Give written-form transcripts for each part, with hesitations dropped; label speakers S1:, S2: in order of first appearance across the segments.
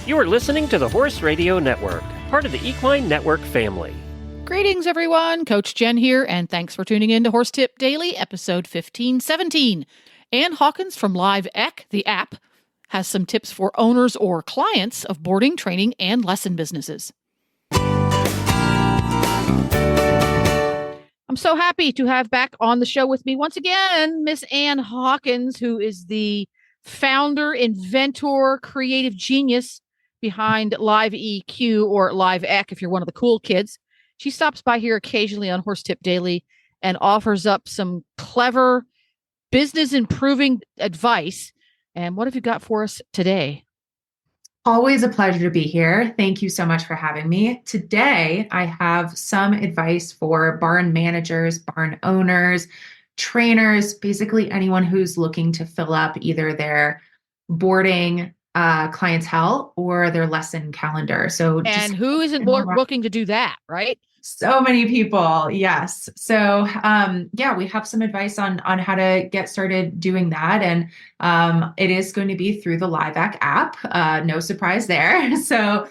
S1: You are listening to the Horse Radio Network, part of the Equine Network family.
S2: Greetings, everyone. Coach Jen here, and thanks for tuning in to Horse Tip Daily, episode 1517. Ann Hawkins from LiveEQ, the app, has some tips for owners or clients of boarding, training, and lesson businesses. I'm so happy to have back on the show with me once again, Miss Ann Hawkins, who is the founder, inventor, creative genius behind LiveEQ, or LiveEQ if you're one of the cool kids. She stops by here occasionally on Horse Tip Daily and offers up some clever business improving advice. And what have you got for us today?
S3: Always a pleasure to be here. Thank you so much for having me. Today, I have some advice for barn managers, barn owners, trainers, basically anyone who's looking to fill up either their boarding clientele or their lesson calendar.
S2: And who isn't looking to do that, right?
S3: So many people. Yes. So, we have some advice on how to get started doing that. And it is going to be through the LiveEQ app. No surprise there. So,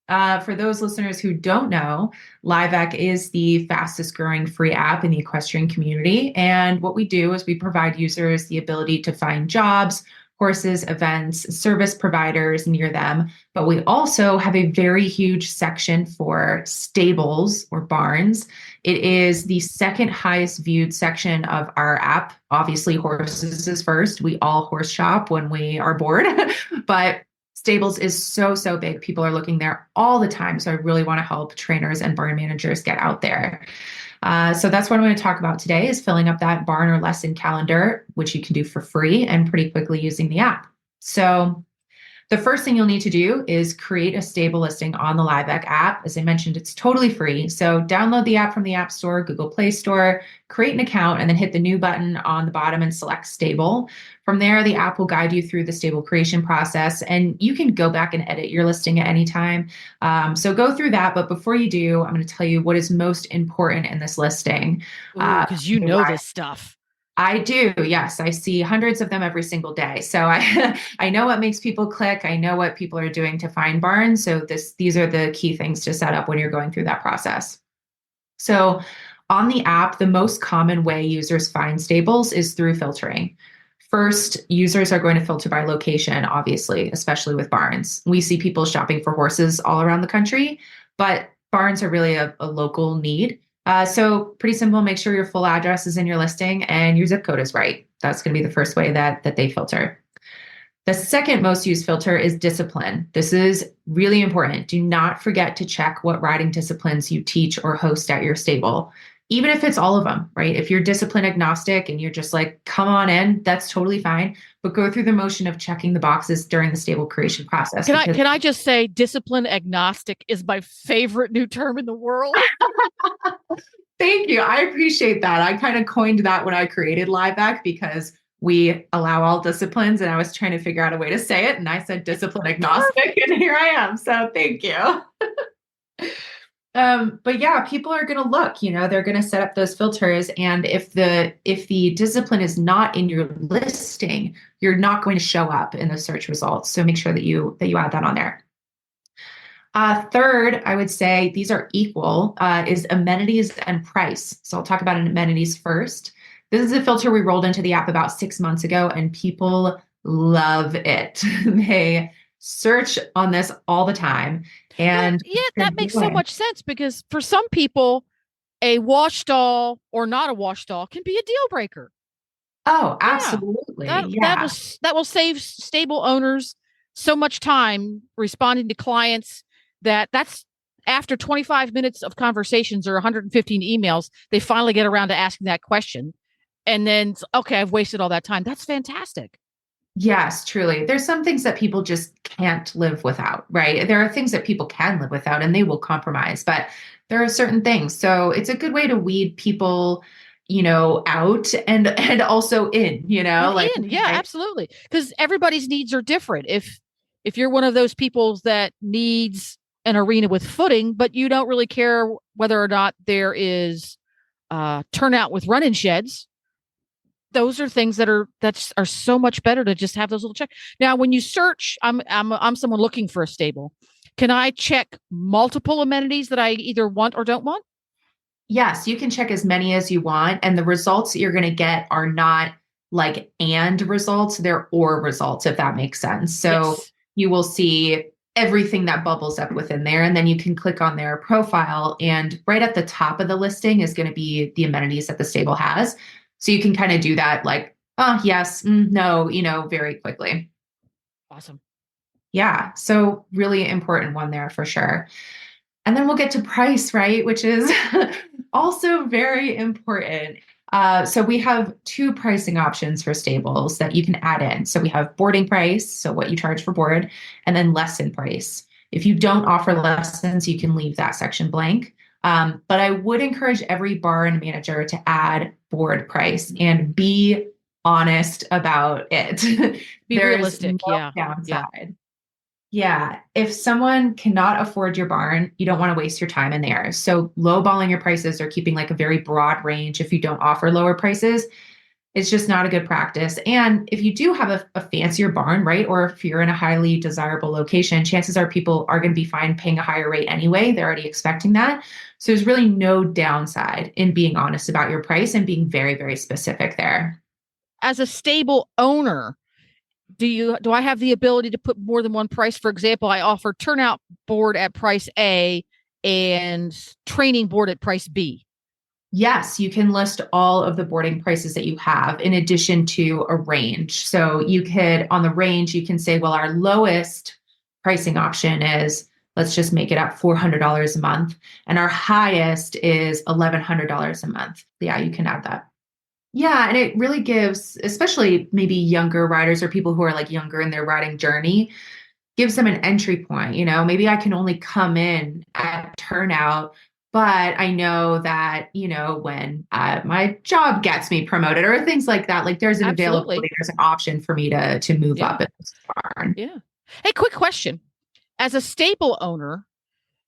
S3: for those listeners who don't know, LiveEQ is the fastest growing free app in the equestrian community. And what we do is we provide users the ability to find jobs, horses, events, service providers near them. But we also have a very huge section for stables or barns. It is the second highest viewed section of our app. Obviously, horses is first. We all horse shop when we are bored, but stables is so big. People are looking there all the time. So I really want to help trainers and barn managers get out there. So that's what I'm going to talk about today, is filling up that barn or lesson calendar, which you can do for free and pretty quickly using the app. So the first thing you'll need to do is create a stable listing on the LiveEQ app. As I mentioned, it's totally free. So download the app from the App Store, Google Play Store, create an account, and then hit the new button on the bottom and select stable. From there, the app will guide you through the stable creation process, and you can go back and edit your listing at any time. So go through that. But before you do, I'm going to tell you what is most important in this listing.
S2: Because you know this stuff.
S3: I do. Yes. I see hundreds of them every single day. So I know what makes people click. I know what people are doing to find barns. So these are the key things to set up when you're going through that process. So on the app, the most common way users find stables is through filtering. First, users are going to filter by location, obviously, especially with barns. We see people shopping for horses all around the country, but barns are really a local need. So pretty simple, make sure your full address is in your listing and your zip code is right. That's going to be the first way that they filter. The second most used filter is discipline. This is really important. Do not forget to check what riding disciplines you teach or host at your stable, even if it's all of them, right? If you're discipline agnostic and you're just like, come on in, that's totally fine. But go through the motion of checking the boxes during the stable creation process.
S2: Can I just say discipline agnostic is my favorite new term in the world?
S3: Thank you. I appreciate that. I kind of coined that when I created LiveEQ because we allow all disciplines, and I was trying to figure out a way to say it. And I said discipline agnostic, and here I am. So thank you. But yeah, people are going to look, they're going to set up those filters. And if the discipline is not in your listing, you're not going to show up in the search results. So make sure that you add that on there. Third, I would say these are equal, is amenities and price. So I'll talk about amenities first. This is a filter we rolled into the app about 6 months ago, and people love it. They search on this all the time. And
S2: that makes so much sense, because for some people, a wash stall or not a wash stall can be a deal breaker.
S3: Oh, absolutely.
S2: That will save stable owners so much time responding to clients that's after 25 minutes of conversations or 115 emails, they finally get around to asking that question. And then, okay, I've wasted all that time. That's fantastic.
S3: Yes, truly. There's some things that people just can't live without, right? There are things that people can live without and they will compromise, but there are certain things. So it's a good way to weed people, out and also in,
S2: absolutely. Because everybody's needs are different. If you're one of those people that needs an arena with footing, but you don't really care whether or not there is turnout with run-in sheds, those are things that are so much better to just have those little check. Now, when you search, I'm someone looking for a stable. Can I check multiple amenities that I either want or don't want?
S3: Yes, you can check as many as you want, and the results that you're going to get are not like and results, they're or results, if that makes sense. So
S2: Yes.
S3: you will see everything that bubbles up within there, and then you can click on their profile, and right at the top of the listing is going to be the amenities that the stable has. So you can kind of do that like, oh, yes, no, very quickly.
S2: Awesome.
S3: Yeah, so really important one there for sure. And then we'll get to price, right? Which is also very important. So we have two pricing options for stables that you can add in. So we have boarding price, so what you charge for board, and then lesson price. If you don't offer lessons, you can leave that section blank. But I would encourage every barn manager to add board price and be honest about it.
S2: Be
S3: There's
S2: realistic.
S3: no downside. Yeah. If someone cannot afford your barn, you don't want to waste your time in there. So lowballing your prices or keeping like a very broad range if you don't offer lower prices, it's just not a good practice. And if you do have a fancier barn, right, or if you're in a highly desirable location, chances are people are going to be fine paying a higher rate anyway. They're already expecting that. So there's really no downside in being honest about your price and being very, very specific there.
S2: As a stable owner, do I have the ability to put more than one price? For example, I offer turnout board at price A and training board at price B.
S3: Yes, you can list all of the boarding prices that you have in addition to a range. So you could, on the range, you can say, well, our lowest pricing option is, let's just make it up $400 a month. And our highest is $1,100 a month. Yeah, you can add that. Yeah, and it really gives, especially maybe younger riders or people who are like younger in their riding journey, gives them an entry point. Maybe I can only come in at turnout, but I know that, when my job gets me promoted or things like that, like there's an availability, there's an option for me to move up in this barn.
S2: Yeah. Hey, quick question. As a stable owner,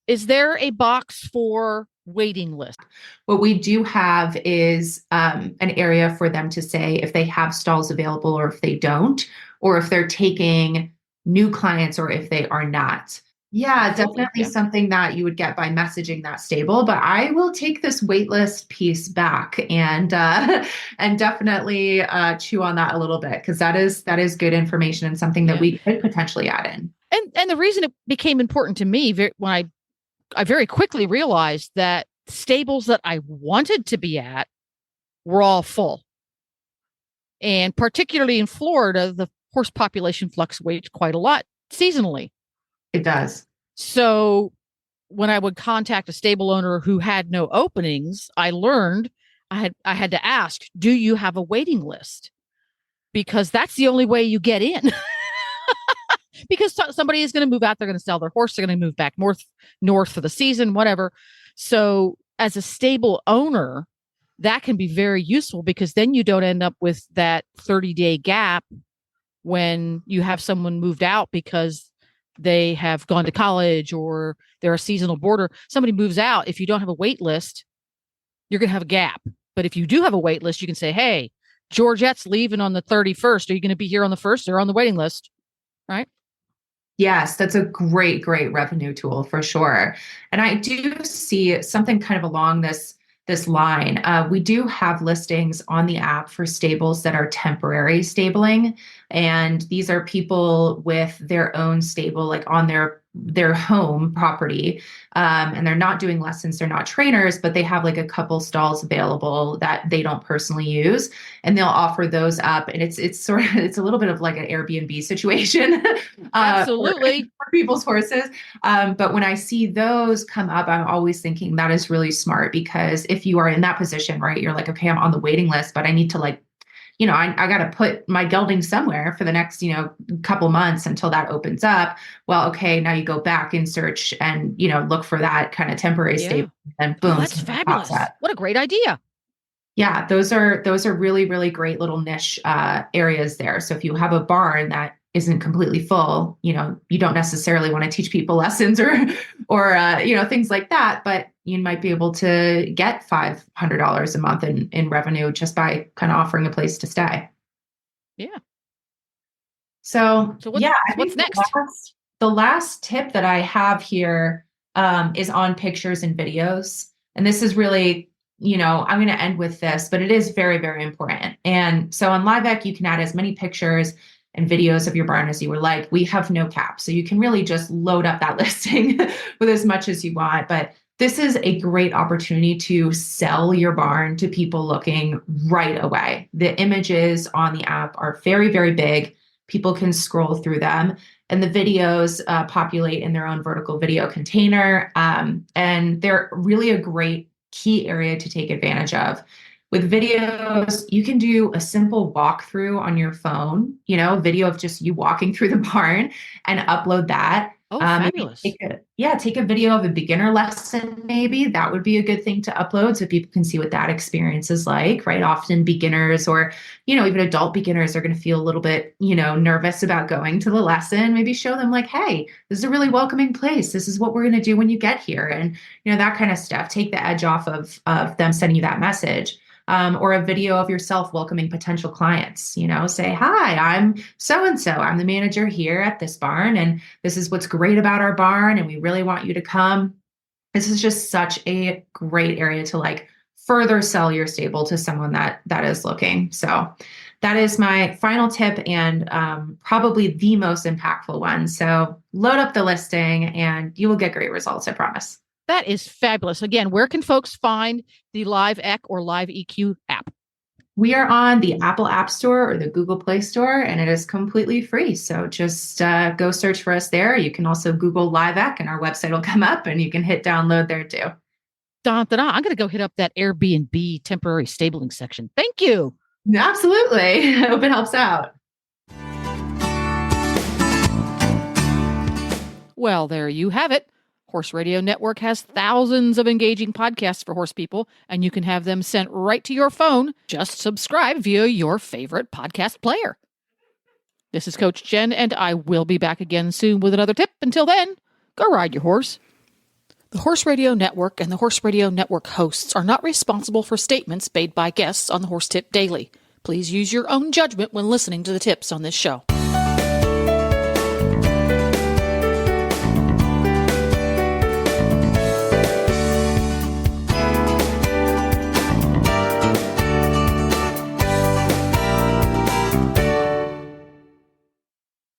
S2: is there a box for waiting list?
S3: What we do have is an area for them to say if they have stalls available or if they don't, or if they're taking new clients or if they are not. Yeah, definitely something that you would get by messaging that stable. But I will take this waitlist piece back and definitely chew on that a little bit, because that is good information and something that we could potentially add in.
S2: And the reason it became important to me when I very quickly realized that stables that I wanted to be at were all full. And particularly in Florida, the horse population fluctuates quite a lot seasonally.
S3: It does.
S2: So when I would contact a stable owner who had no openings, I learned I had to ask, do you have a waiting list? Because that's the only way you get in. Because somebody is going to move out, they're going to sell their horse, they're going to move back north for the season, whatever. So as a stable owner, that can be very useful, because then you don't end up with that 30-day gap when you have someone moved out because they have gone to college or they're a seasonal boarder. Somebody moves out. If you don't have a wait list, you're going to have a gap. But if you do have a wait list, you can say, hey, Georgette's leaving on the 31st. Are you going to be here on the 1st? Or on the waiting list, right?
S3: Yes, that's a great, great revenue tool for sure. And I do see something kind of along this line. We do have listings on the app for stables that are temporary stabling. And these are people with their own stable, like on their home property. And they're not doing lessons, they're not trainers, but they have like a couple stalls available that they don't personally use. And they'll offer those up. And it's a little bit of like an Airbnb situation.
S2: Absolutely.
S3: For people's horses. But when I see those come up, I'm always thinking that is really smart, because if you are in that position, right, you're like, okay, I'm on the waiting list, but I need to like, I got to put my gelding somewhere for the next, couple months until that opens up. Well, okay, now you go back and search and, look for that kind of temporary stable, and boom.
S2: That's fabulous. What a great idea.
S3: Yeah, those are really, really great little niche areas there. So if you have a barn that isn't completely full, you don't necessarily want to teach people lessons or things like that, but you might be able to get $500 a month in revenue just by kind of offering a place to stay.
S2: Yeah.
S3: So
S2: what's next?
S3: The last tip that I have here is on pictures and videos. And this is really, I'm going to end with this, but it is very, very important. And so on LiveEQ, you can add as many pictures and videos of your barn as you would like. We have no cap. So you can really just load up that listing with as much as you want. But this is a great opportunity to sell your barn to people looking right away. The images on the app are very, very big. People can scroll through them, and the videos populate in their own vertical video container. And they're really a great key area to take advantage of. With videos, you can do a simple walkthrough on your phone, video of just you walking through the barn, and upload that.
S2: Oh, fabulous.
S3: Take a video of a beginner lesson, maybe. That would be a good thing to upload so people can see what that experience is like, right? Often beginners or, even adult beginners are going to feel a little bit, nervous about going to the lesson. Maybe show them like, hey, this is a really welcoming place. This is what we're going to do when you get here. And, that kind of stuff. Take the edge off of them sending you that message. Or a video of yourself welcoming potential clients, say, hi, I'm so-and-so. I'm the manager here at this barn, and this is what's great about our barn, and we really want you to come. This is just such a great area to further sell your stable to someone that is looking. So that is my final tip and probably the most impactful one. So load up the listing and you will get great results, I promise.
S2: That is fabulous. Again, where can folks find the LiveEQ or LiveEQ app?
S3: We are on the Apple App Store or the Google Play Store, and it is completely free. So just go search for us there. You can also Google LiveEQ, and our website will come up, and you can hit download there too.
S2: I'm going to go hit up that Airbnb temporary stabling section. Thank you.
S3: Absolutely. I hope it helps out.
S2: Well, there you have it. Horse Radio Network has thousands of engaging podcasts for horse people, and you can have them sent right to your phone. Just subscribe via your favorite podcast player. This is Coach Jen, and I will be back again soon with another tip. Until then, go ride your horse. The Horse Radio Network and the Horse Radio Network hosts are not responsible for statements made by guests on the Horse Tip Daily. Please use your own judgment when listening to the tips on this show.